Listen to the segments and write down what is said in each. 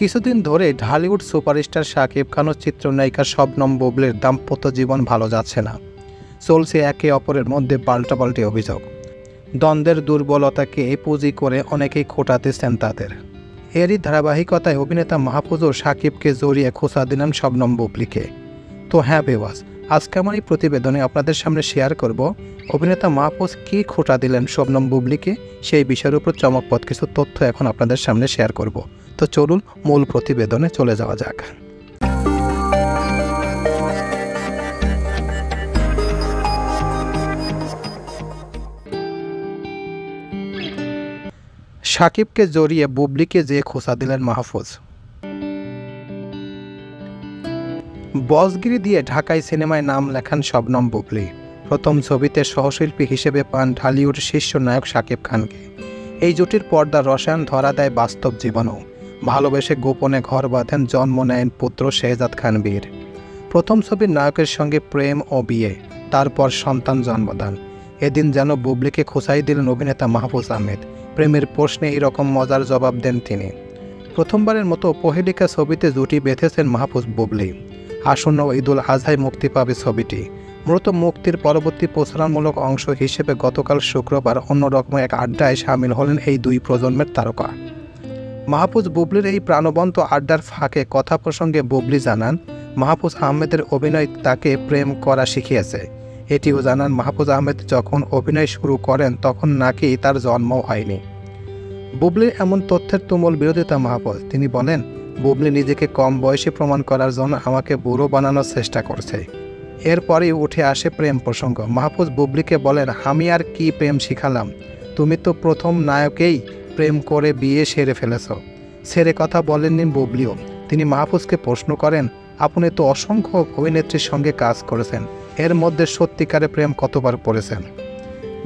কিছুদিন ধরে ঢালিউড সুপারস্টার শাকিব খান ও চিত্রনায়িকা শবনম বুবলির দাম্পত্য জীবন ভালো যাচ্ছে না। চলছে একে অপরের মধ্যে পাল্টাপাল্টি অভিযোগ। দ্বন্দ্বের দুর্বলতাকে পুঁজি করে অনেকেই খোঁটা দিচ্ছেন তাদের। এরই ধারাবাহিকতায় অভিনেতা মাহফুজও শাকিবকে জড়িয়ে খোঁচা দিলেন শবনম বুবলিকে। তো হ্যাঁ ভিউয়ার্স, আজকে আমার এই প্রতিবেদনে আপনাদের সামনে শেয়ার করব অভিনেতা মাহফুজ কী খোঁটা দিলেন শবনম বুবলিকে, সেই বিষয়ের উপর চমকপ্রদ কিছু তথ্য এখন আপনাদের সামনে শেয়ার করব। তো চলুন মূল প্রতিবেদনে চলে যাওয়া যাক। শাকিবকে জড়িয়ে বুবলিকে যে খোঁচা দিলেন মাহফুজ। বসগিরি দিয়ে ঢাকাই সিনেমায় নাম লেখান শবনম বুবলি। প্রথম ছবিতে সহশিল্পী হিসেবে পান ঢালিউড শীর্ষ নায়ক শাকিব খানকে। এই জুটির পর্দার রসায়ন ধরা দেয় বাস্তব জীবনেও। ভালোবেসে গোপনে ঘর বাঁধেন, জন্ম নেন পুত্র শেহজাদ খান বীর। প্রথম ছবির নায়কের সঙ্গে প্রেম ও বিয়ে, তারপর সন্তান জন্মদান। এদিন যেন বুবলিকে খোঁচাই দিলেন অভিনেতা মাহফুজ আহমেদ। প্রেমের প্রশ্নে এইরকম মজার জবাব দেন তিনি। প্রথমবারের মতো পহেলিকা ছবিতে জুটি বেঁধেছেন মাহফুজ বুবলি। আসন্ন ঈদুল আজহায় মুক্তি পাবে ছবিটি। মূলত মুক্তির পরবর্তী প্রচারণামূলক অংশ হিসেবে গতকাল শুক্রবার অন্যরকম এক আড্ডায় সামিল হলেন এই দুই প্রজন্মের তারকা। মাহফুজ বুবলির এই প্রাণবন্ত আড্ডার ফাঁকে কথা প্রসঙ্গে বুবলি জানান, মাহফুজ আহমেদের অভিনয় তাকে প্রেম করা শিখিয়েছে। এটিও জানান, মাহফুজ আহমেদ যখন অভিনয় শুরু করেন তখন নাকি তার জন্মও হয়নি। বুবলির এমন তথ্যের তুমুল বিরোধিতা মাহফুজ। তিনি বলেন, বুবলি নিজেকে কম বয়সী প্রমাণ করার জন্য আমাকে বুড়ো বানানোর চেষ্টা করছে। এরপরেই উঠে আসে প্রেম প্রসঙ্গ। মাহফুজ বুবলিকে বলেন, আমি আর কি প্রেম শিখালাম, তুমি তো প্রথম নায়কেই প্রেম করে বিয়ে সেরে ফেলেছ। ছেড়ে কথা বলেননি বুবলিও। তিনি মাহফুজকে প্রশ্ন করেন, আপনি তো অসংখ্য অভিনেত্রীর সঙ্গে কাজ করেছেন, এর মধ্যে সত্যিকারে প্রেম কতবার পড়েছেন?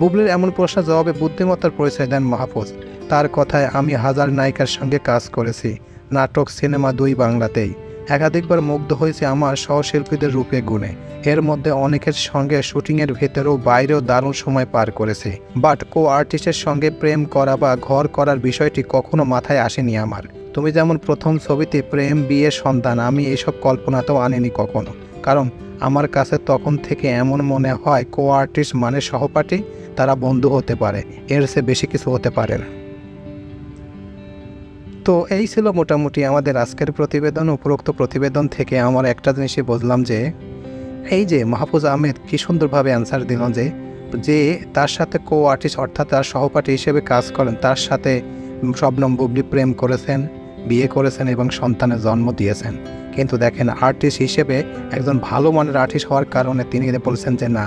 বুবলির এমন প্রশ্নের জবাবে বুদ্ধিমত্তার পরিচয় দেন মাহফুজ। তার কথায়, আমি হাজার নায়িকার সঙ্গে কাজ করেছি, নাটক, সিনেমা, দুই বাংলাতেই। একাধিকবার মুগ্ধ হয়েছে আমার সহশিল্পীদের রূপে গুণে। এর মধ্যে অনেকের সঙ্গে শুটিংয়ের ভেতরেও বাইরেও দারুণ সময় পার করেছি। বাট কো আর্টিস্টের সঙ্গে প্রেম করা বা ঘর করার বিষয়টি কখনো মাথায় আসেনি আমার। তুমি যেমন প্রথম ছবিতে প্রেম, বিয়ে, সন্তান, আমি এইসব কল্পনাতেও আনিনি কখনো। কারণ আমার কাছে তখন থেকে এমন মনে হয় কো আর্টিস্ট মানে সহপাঠী, তারা বন্ধু হতে পারে, এর চেয়ে বেশি কিছু হতে পারে না। তো এই ছিল মোটামুটি আমাদের আজকের প্রতিবেদন। উপরোক্ত প্রতিবেদন থেকে আমার একটা জিনিসই বুঝলাম যে এই যে মাহফুজ আহমেদ কী সুন্দরভাবে অ্যান্সার দিল যে তার সাথে কো আর্টিস্ট অর্থাৎ তার সহপাঠী হিসেবে কাজ করেন, তার সাথে শবনম বুবলি প্রেম করেছেন, বিয়ে করেছেন এবং সন্তানের জন্ম দিয়েছেন। কিন্তু দেখেন, আর্টিস্ট হিসেবে একজন ভালো মানের আর্টিস্ট হওয়ার কারণে তিনি বলছেন যে না,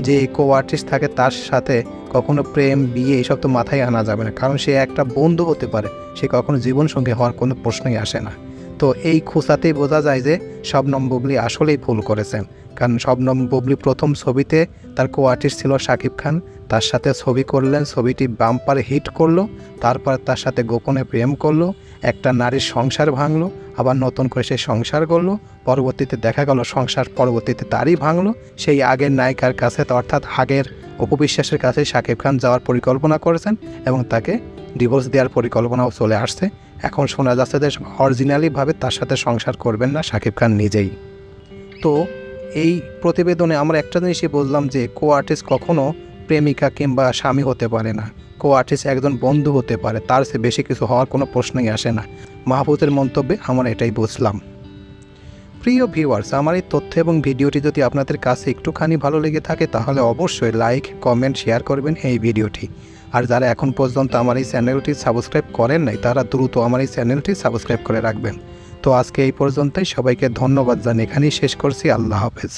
যে কো আর্টিস্ট থাকে তার সাথে কখনো প্রেম, বিয়ে এসব তো মাথায় আনা যাবে না, কারণ সে একটা বন্ধু হতে পারে, সে কখনো জীবনসঙ্গী হওয়ার কোনো প্রশ্নই আসে না। তো এই খোঁচাতেই বোঝা যায় যে শবনম বুবলি আসলেই ভুল করেছেন। কারণ শবনম বুবলি প্রথম ছবিতে তার কো আর্টিস্ট ছিল শাকিব খান, তার সাথে ছবি করলেন, ছবিটি বাম্পার হিট করলো, তারপর তার সাথে গোপনে প্রেম করলো, একটা নারীর সংসার ভাঙলো, আবার নতুন করে সে সংসার করলো। পরবর্তীতে দেখা গেল সংসার পরবর্তীতে তারই ভাঙলো। সেই আগের নায়িকার কাছে, অর্থাৎ আগের অপবিশ্বাসের কাছে শাকিব খান যাওয়ার পরিকল্পনা করেছেন এবং তাকে ডিভোর্স দেওয়ার পরিকল্পনাও চলে আসছে। এখন শোনা যাচ্ছে যে অরিজিনালিভাবে তার সাথে সংসার করবেন না শাকিব খান নিজেই। তো এই প্রতিবেদনে আমরা একটা জিনিসই বুঝলাম যে কো আর্টিস্ট কখনো প্রেমিকা কিংবা স্বামী হতে পারে না। কো আর্টিস্ট একজন বন্ধু হতে পারে, তার চেয়ে বেশি কিছু হওয়ার কোনো প্রশ্নই আসে না। মাহফুজের মন্তব্যে আমরা এটাই বুঝলাম। প্রিয় ভিউয়ার্স, আমার এই তথ্য এবং ভিডিওটি যদি আপনাদের কাছে একটুখানি ভালো লেগে থাকে তাহলে অবশ্যই লাইক, কমেন্ট, শেয়ার করবেন এই ভিডিওটি। আর যারা এখন পর্যন্ত আমার এই চ্যানেলটি সাবস্ক্রাইব করেন নাই তারা দ্রুত আমার এই চ্যানেলটি সাবস্ক্রাইব করে রাখবেন। তো আজকে এই পর্যন্তই, সবাইকে ধন্যবাদ জানিয়ে এখানেই শেষ করছি। আল্লাহ হাফেজ।